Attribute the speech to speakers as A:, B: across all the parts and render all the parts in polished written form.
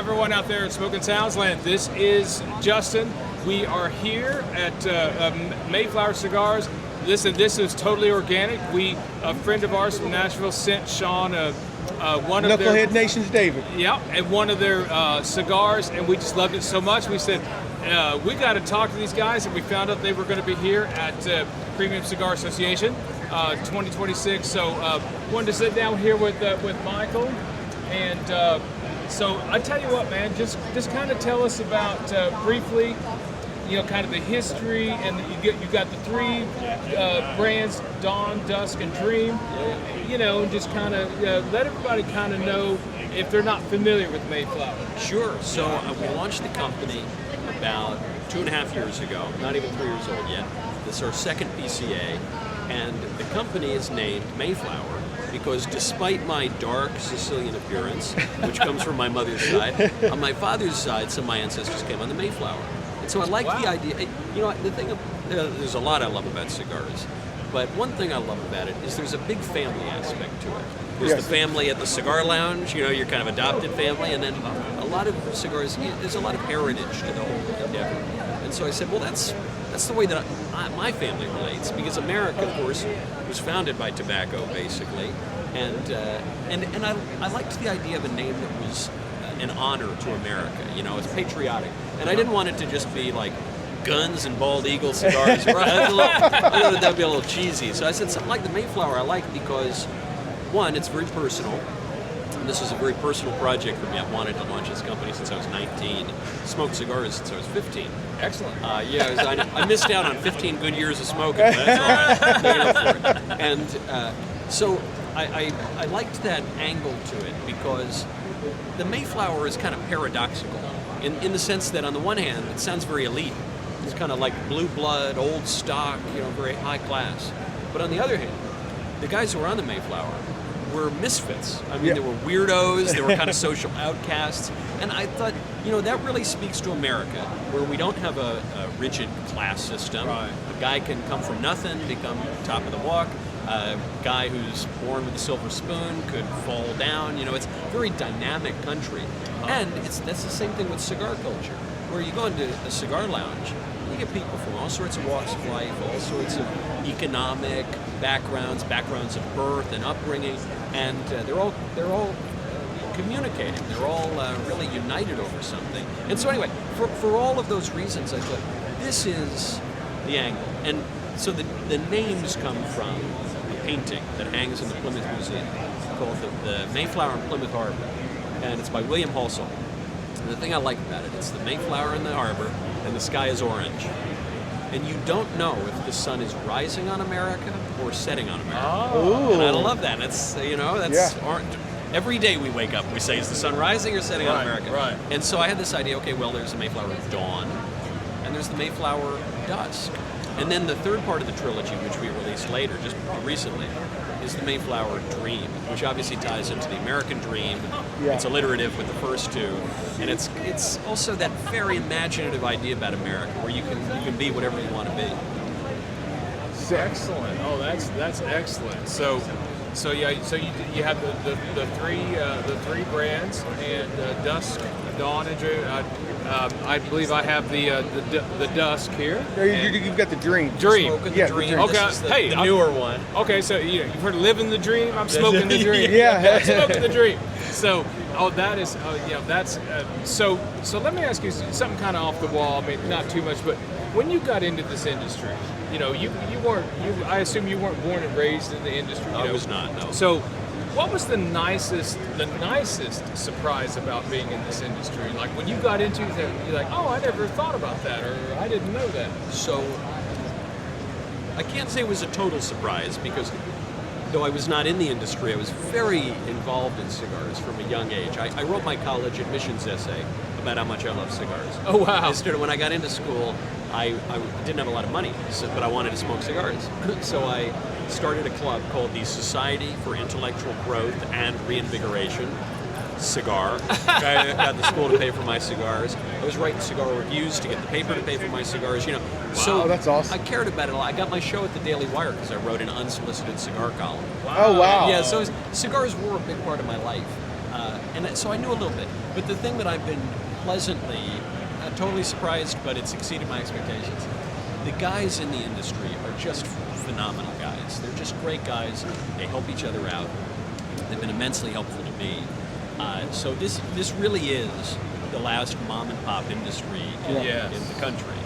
A: everyone out there in Smoking Sounds Land. This is Justin. We are here at Mayflower Cigars. Listen, this is totally organic. A friend of ours from Nashville sent Sean one of their...
B: Knucklehead Nation's David.
A: Yeah, and one of their cigars, and we just loved it so much. We said, we got to talk to these guys, and we found out they were going to be here at Premium Cigar Association 2026. So wanted to sit down here with Michael, and so I tell you what, man, just kind of tell us about briefly, kind of the history, and you got the three brands, Dawn, Dusk, and Dream. Just kind of let everybody kind of know if they're not familiar with Mayflower.
C: Sure. So we launched the company about 2.5 years ago, not even 3 years old yet. This is our second PCA, and the company is named Mayflower because despite my dark Sicilian appearance, which comes from my mother's side, on my father's side, some of my ancestors came on the Mayflower. And so I like the idea. The thing, there's a lot I love about cigars, but one thing I love about it is there's a big family aspect to it. There's the family at the cigar lounge, your kind of adopted family, and then a lot of cigars, there's a lot of heritage to the whole endeavor. And so I said, well, that's the way that my family relates, because America, of course, was founded by tobacco, basically, and I liked the idea of a name that was an honor to America. It's patriotic, and I didn't want it to just be like Guns and Bald Eagle cigars. That'd be a little cheesy. So I said something like the Mayflower I like because, one, it's very personal. This is a very personal project for me. I've wanted to launch this company since I was 19. Smoked cigars since I was 15.
A: Excellent.
C: I missed out on 15 good years of smoking, but that's all right. Made up for it. And so I liked that angle to it because the Mayflower is kind of paradoxical in the sense that on the one hand, it sounds very elite. It's kind of like blue blood, old stock, very high class. But on the other hand, the guys who were on the Mayflower were misfits. I mean, they were weirdos, they were kind of social outcasts. And I thought, that really speaks to America, where we don't have a rigid class system.
A: Right.
C: A guy can come from nothing, become top of the walk. A guy who's born with a silver spoon could fall down. It's a very dynamic country. And that's the same thing with cigar culture, where you go into a cigar lounge, you get people from all sorts of walks of life, all sorts of economic backgrounds of birth and upbringing, and they're all communicating. They're all really united over something. And so anyway, for all of those reasons, I thought this is the angle. And so the names come from a painting that hangs in the Plymouth Museum called the Mayflower in Plymouth Harbor, and it's by William Halsall. And the thing I like about it, it's the Mayflower in the harbor, and the sky is orange. And you don't know if the sun is rising on America or setting on America.
A: Oh.
C: And I love that. Every day we wake up, we say, is the sun rising or setting on America?
A: Right.
C: And so I had this idea, okay, well, there's the Mayflower Dawn, and there's the Mayflower Dusk. And then the third part of the trilogy, which we released later, just recently, is the Mayflower Dream, which obviously ties into the American dream.
B: Yeah.
C: It's alliterative with the first two, and it's also that very imaginative idea about America, where you can be whatever you want to be.
A: Excellent. Oh, that's excellent. So you have the three brands, and Dusk, Dawn, and Dream. I believe I have the Dusk here.
B: You've got the Dream.
C: Smoking
B: Yeah,
C: the Dream.
B: the Dream.
A: Okay.
C: This is
A: The
C: newer one.
A: Okay, so you've heard of living the dream. I'm smoking the dream.
B: Yeah.
A: I'm smoking the dream. So, that's so let me ask you something kind of off the wall. I mean, not too much, but when you got into this industry, I assume you weren't born and raised in the industry.
C: I was not. No.
A: So, what was the nicest surprise about being in this industry? Like when you got into it, you're like, oh, I never thought about that, or I didn't know that.
C: So I can't say it was a total surprise because though I was not in the industry, I was very involved in cigars from a young age. I wrote my college admissions essay about how much I love cigars.
A: Oh, wow.
C: When I got into school, I didn't have a lot of money, but I wanted to smoke cigars. So I started a club called the Society for Intellectual Growth and Reinvigoration. Cigar. I got the school to pay for my cigars. I was writing cigar reviews to get the paper to pay for my cigars. So
B: that's awesome.
C: I cared about it a lot. I got my show at the Daily Wire because I wrote an unsolicited cigar column.
B: Oh, wow.
C: Yeah, so cigars were a big part of my life. And so I knew a little bit. But the thing that I've been pleasantly, totally surprised, but it's exceeded my expectations. The guys in the industry are just phenomenal guys. They're just great guys. They help each other out. They've been immensely helpful to me. So this really is the last mom and pop industry in the country,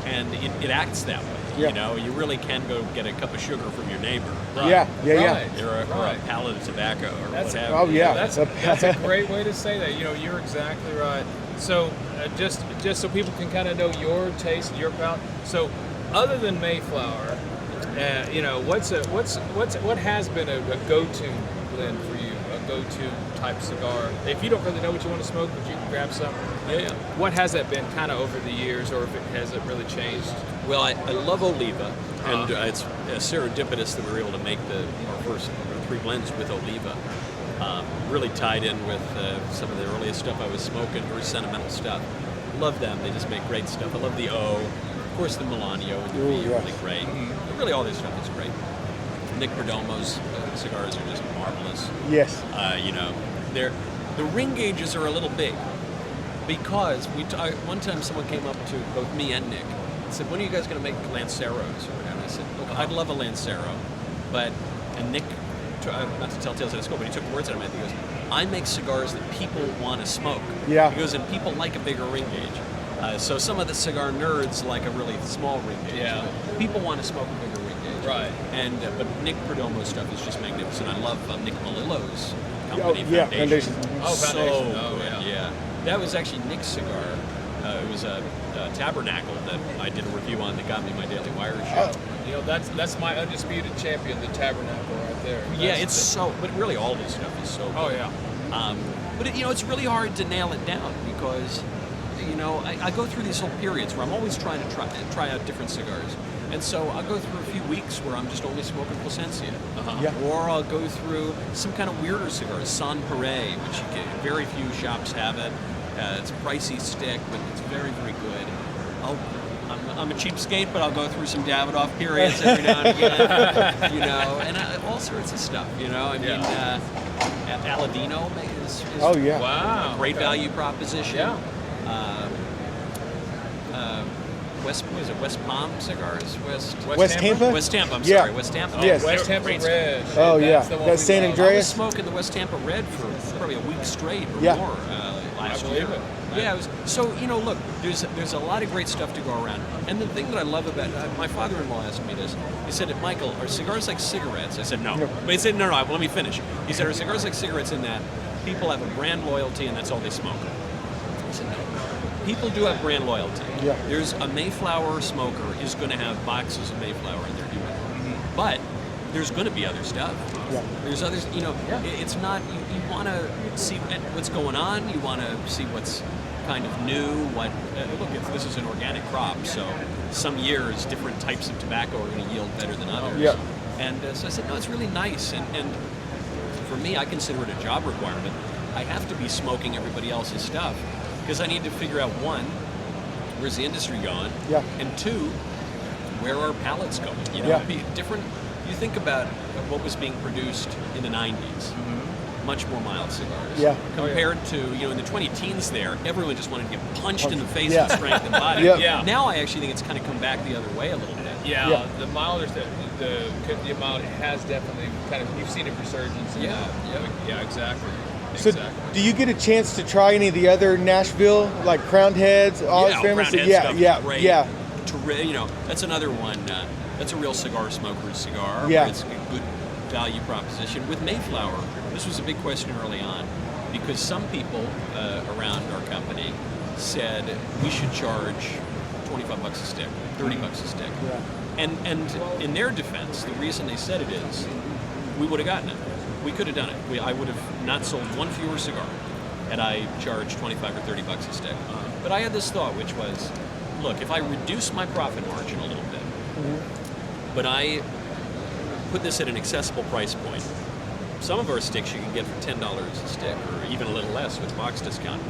C: and it acts that way.
B: Yeah.
C: You know, you really can go get a cup of sugar from your neighbor.
B: Yeah.
C: Or a pallet of tobacco or what have
B: Oh
C: you.
B: yeah,
A: That's a great way to say that. You know, you're exactly right. So just so people can kind of know your taste, your palate. So other than Mayflower, you know, what has been a go-to blend for you? A go-to type cigar? If you don't really know what you want to smoke, but you can grab some.
C: Yeah.
A: What has that been kind of over the years, or has it really changed?
C: Well, I love Oliva, and it's serendipitous that we were able to make our first 3 blends with Oliva. Really tied in with some of the earliest stuff I was smoking, very sentimental stuff. Love them, they just make great stuff. I love the O, of course the Melanio and the V are really great. Really all their stuff is great. Nick Perdomo's cigars are just marvelous.
B: Yes.
C: You know, the ring gauges are a little big because one time someone came up to both me and Nick and said, "When are you guys going to make Lanceros?" Or whatever? And I said, "Look, I'd love a Lancero," and Nick, not to tell tales out of school, but he took words out of my mouth. He goes, "I make cigars that people want to smoke."
B: Yeah.
C: He goes, "And people like a bigger ring gauge." So some of the cigar nerds like a really small ring gauge.
A: Yeah.
C: People want to smoke a bigger ring gauge.
A: Right.
C: And but Nick Perdomo's stuff is just magnificent. I love Nick Melillo's company,
B: Foundation.
A: Oh,
C: So
A: Foundation. Oh,
C: good,
A: yeah.
C: That was actually Nick's cigar. It was a Tabernacle that I did a review on that got me my Daily Wire show.
A: You know, that's my undisputed champion, the Tabernacle right there.
C: Yeah, but really all this stuff is so good.
A: Oh yeah.
C: But it's really hard to nail it down because, you know, I go through these whole periods where I'm always trying to try out different cigars. And so I'll go through a few weeks where I'm just only smoking Plasencia.
B: Yeah.
C: Or I'll go through some kind of weirder cigars, San Pere, which very few shops have it. It's a pricey stick, but it's very, very good. I'm a cheapskate, but I'll go through some Davidoff periods every now and again, you know, and all sorts of stuff, you know. I mean, Aladino is
A: Wow.
C: a great value proposition.
A: Yeah.
C: West Palm Cigars?
B: West Tampa?
C: West Tampa, I'm
B: Yeah.
C: sorry. West Tampa.
B: Yes.
A: West Tampa
C: Great
A: Red.
B: Oh, yeah.
A: That's the one
B: That's
A: we
B: San
A: love.
B: Andreas.
C: I was smoking the West Tampa Red for probably a week straight or
B: Yeah.
C: more last
A: I believe
C: year.
A: it.
C: Yeah, it was, so, you know, look, there's a lot of great stuff to go around. And the thing that I love about my father-in-law asked me this. He said, "Michael, are cigars like cigarettes?" I said, "No."
B: No.
C: But he said, no, let me finish. He said, "Are cigars like cigarettes in that people have a brand loyalty and that's all they smoke?" I said, "No. People do have brand loyalty.
B: Yeah.
C: There's a Mayflower smoker is going to have boxes of Mayflower in their unit. But there's going to be other stuff.
B: Yeah.
C: There's others, you know, it's not, you want to see what's going on, you want to see what's kind of new, this is an organic crop, so some years different types of tobacco are going to yield better than others.
B: Yeah.
C: And so I said, no, it's really nice. And for me, I consider it a job requirement. I have to be smoking everybody else's stuff because I need to figure out, one, where's the industry going?
B: Yeah.
C: And two, where are palettes going? You know,
B: Yeah.
C: be different. You think about what was being produced in the 90s, much more mild cigars.
B: Yeah.
C: Compared to, you know, in the 20-teens there, everyone just wanted to get punched in the face
B: Yeah.
C: with strength and body.
B: Yeah.
C: Now I actually think it's kind of come back the other way a little bit.
A: Yeah,
B: Yeah.
A: the milder stuff, the amount has definitely kind of, you've seen a resurgence in
C: Yeah,
A: that. Yeah, exactly.
B: So, do you get a chance to try any of the other Nashville, like Crowned Heads, Olive Families?
C: Crowned Head
B: Yeah,
C: stuff is
B: yeah,
C: great.
B: yeah.
C: You know, that's another one. That's a real cigar smoker's cigar.
B: Yeah.
C: Where it's a good value proposition. With Mayflower, this was a big question early on because some people around our company said we should charge $25 a stick, $30 a stick.
B: Yeah.
C: And in their defense, the reason they said it is we would have gotten it. We could have done it. I would have not sold one fewer cigar had I charged $25 or $30 a stick. But I had this thought, which was, look, if I reduce my profit margin a little bit, but I put this at an accessible price point, some of our sticks you can get for $10 a stick, or even a little less with box discount,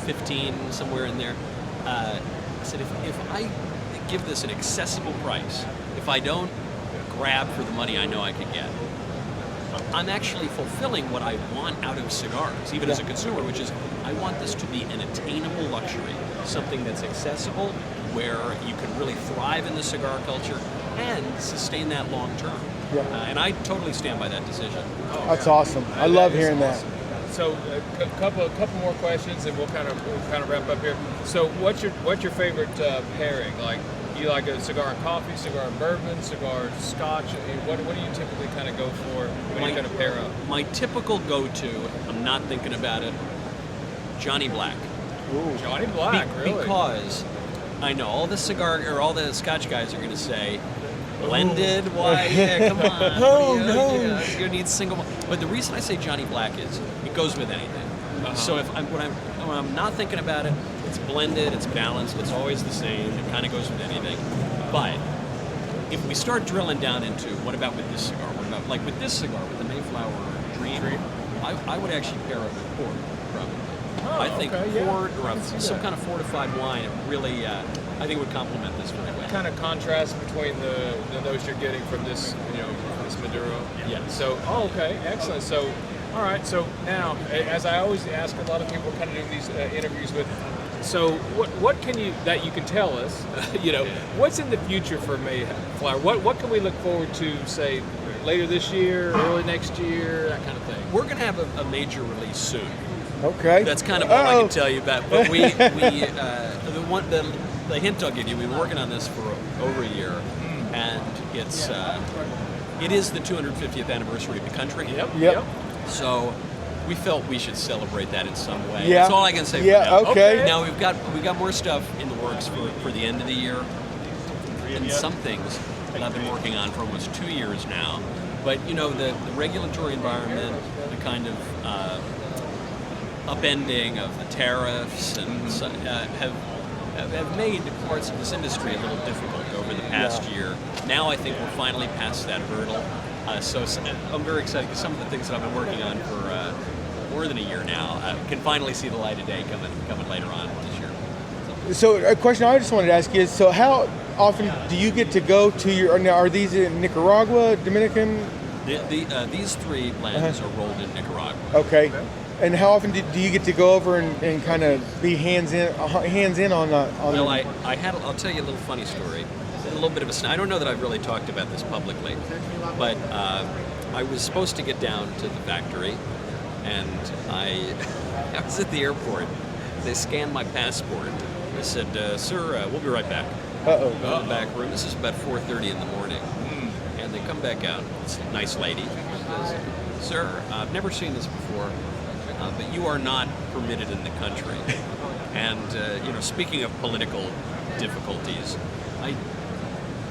C: 15 somewhere in there. I said, if I give this an accessible price, if I don't grab for the money I know I could get, I'm actually fulfilling what I want out of cigars, even as a consumer, which is I want this to be an attainable luxury, something that's accessible, where you can really thrive in the cigar culture and sustain that long term.
B: Yeah.
C: And I totally stand by that decision.
B: That's awesome. I love hearing that.
A: So a couple more questions, and we'll kind of wrap up here. So what's your favorite pairing? Like, you like a cigar and coffee, cigar and bourbon, cigar and scotch? I mean, what do you typically kind of go for when you kind of pair up?
C: My typical go-to, I'm not thinking about it, Johnny Black.
B: Ooh.
A: Johnny Black, really?
C: Because I know all the Scotch guys are going to say, blended, why? Yeah, come on.
B: No.
C: You're going to need single. But the reason I say Johnny Black is it goes with anything. So when I'm not thinking about it, it's blended, it's balanced, it's always the same. It kind of goes with anything. But if we start drilling down into what about with this cigar? What about like with this cigar, with the Mayflower Dream? I would actually pair it with port, probably. I think port or some kind of fortified wine, it really, I think would complement this very well.
A: Kind of contrast between the notes you're getting from this, this Maduro.
C: Yeah.
A: So, okay, excellent. So, all right. So now, as I always ask a lot of people, kind of doing these interviews with. So, what can you tell us? What's in the future for Mayflower? What can we look forward to? Say later this year, early next year, that kind of thing.
C: We're going to have a major release soon.
B: Okay.
C: That's kind of all I can tell you about. But the hint I'll give you, we've been working on this for over a year, and it is the 250th anniversary of the country.
B: Yep.
C: So we felt we should celebrate that in some way.
B: Yeah.
C: That's all I can say.
B: Yeah.
C: For now.
B: Okay.
C: Now we've got more stuff in the works for the end of the year, and some things that I've been working on for almost 2 years now. But the regulatory environment, the kind of upending of the tariffs and have made parts of this industry a little difficult over the past year. Now I think we're finally past that hurdle. So I'm very excited because some of the things that I've been working on for more than a year now can finally see the light of day coming later on this year.
B: So a question I just wanted to ask you is, so how often do you get to go to now, are these in Nicaragua, Dominican?
C: These three blends are rolled in Nicaragua.
B: Okay. And how often do you get to go over and kind of be hands in on
C: Well, I'll tell you a little funny story. A little bit of I don't know that I've really talked about this publicly, but I was supposed to get down to the factory, and I was at the airport. They scanned my passport. They said, "Sir, we'll be right back." Go to the back room. This is about 4:30 in the morning, and they come back out. It's a nice lady. Says, "Sir, I've never seen this before, but you are not permitted in the country." And speaking of political difficulties,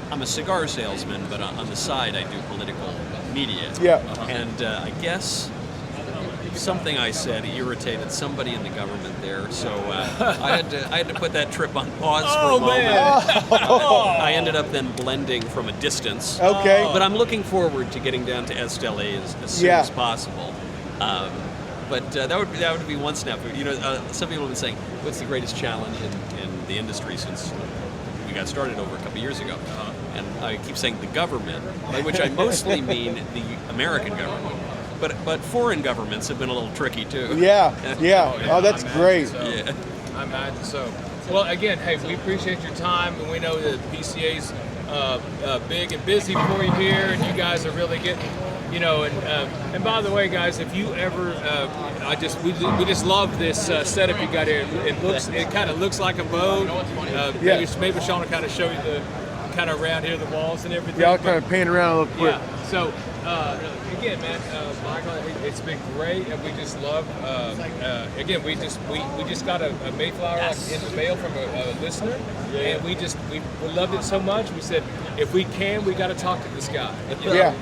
C: I'm a cigar salesman, but on the side I do political media.
B: Yeah.
C: And I guess something I said irritated somebody in the government there, so I had to put that trip on pause for a moment. I ended up then blending from a distance.
B: Okay.
C: But I'm looking forward to getting down to Esteli as soon as possible. But that would be one step. Some people have been saying, what's the greatest challenge in the industry since we got started over a couple years ago? And I keep saying the government, by which I mostly mean the American government. But foreign governments have been a little tricky too.
B: Yeah. Oh, that's great.
A: So. Yeah. I imagine so. Well, again, hey, we appreciate your time, and we know that PCA's big and busy for you here, and you guys are really getting, and by the way, guys, if you ever, we just love this setup you got here. It kind of looks like a boat. Maybe Sean will kind of show you the kind of around here, the walls and everything.
B: Yeah, I'll kind of pan around a little quick.
A: Yeah. So again, man, Michael, it's been great, and we just love. Again, we just got a Mayflower in the mail from a listener, and we loved it so much. We said, if we can, we got to talk to this guy.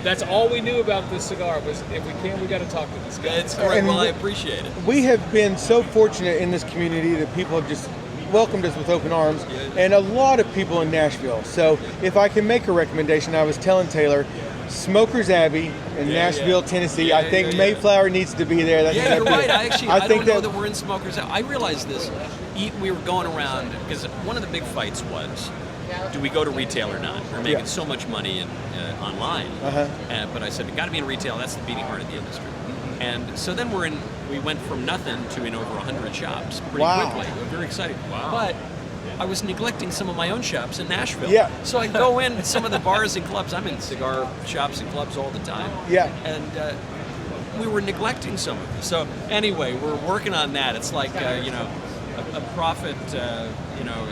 A: That's all we knew about this cigar was, if we can, we got to talk to this guy.
C: It's great. Well, I appreciate it.
B: We have been so fortunate in this community that people have just welcomed us with open arms, and a lot of people in Nashville. So if I can make a recommendation, I was telling Taylor, Smokers Abbey in Nashville, Tennessee. I think Mayflower needs to be there.
C: You're right. I don't know that we're in Smokers Abbey. I realized this. We were going around, because one of the big fights was, do we go to retail or not? We're making so much money online. But I said, we got to be in retail. That's the beating heart of the industry. And so then we went from nothing to in over 100 shops pretty quickly. We're very excited.
A: Wow.
C: But I was neglecting some of my own shops in Nashville.
B: Yeah.
C: So I go in some of the bars and clubs. I'm in cigar shops and clubs all the time.
B: Yeah.
C: And we were neglecting some of it. So anyway, we're working on that. It's like, a prophet,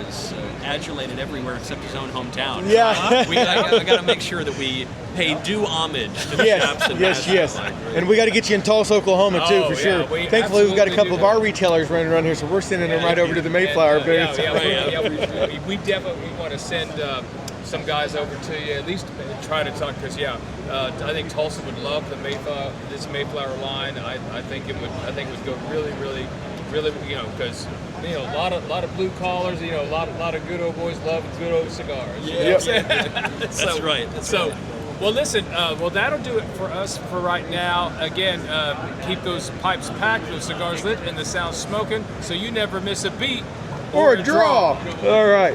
C: is adulated everywhere except his own hometown.
B: Yeah.
C: I got to make sure that we pay due homage to the shops in Nashville.
B: Yes. And we got to get you in Tulsa, Oklahoma too, for sure. Thankfully, we've got a couple of our retailers running around here, so we're sending them right over to the Mayflower booth.
A: We definitely want to send some guys over to you, at least try to talk, because I think Tulsa would love this Mayflower line. I think it would go really, because a lot of blue collars, a lot of good old boys love good old cigars.
C: That's right.
A: Well, listen. That'll do it for us for right now. Again, keep those pipes packed, those cigars lit, and the sound smoking, so you never miss a beat
B: Or a draw. All right.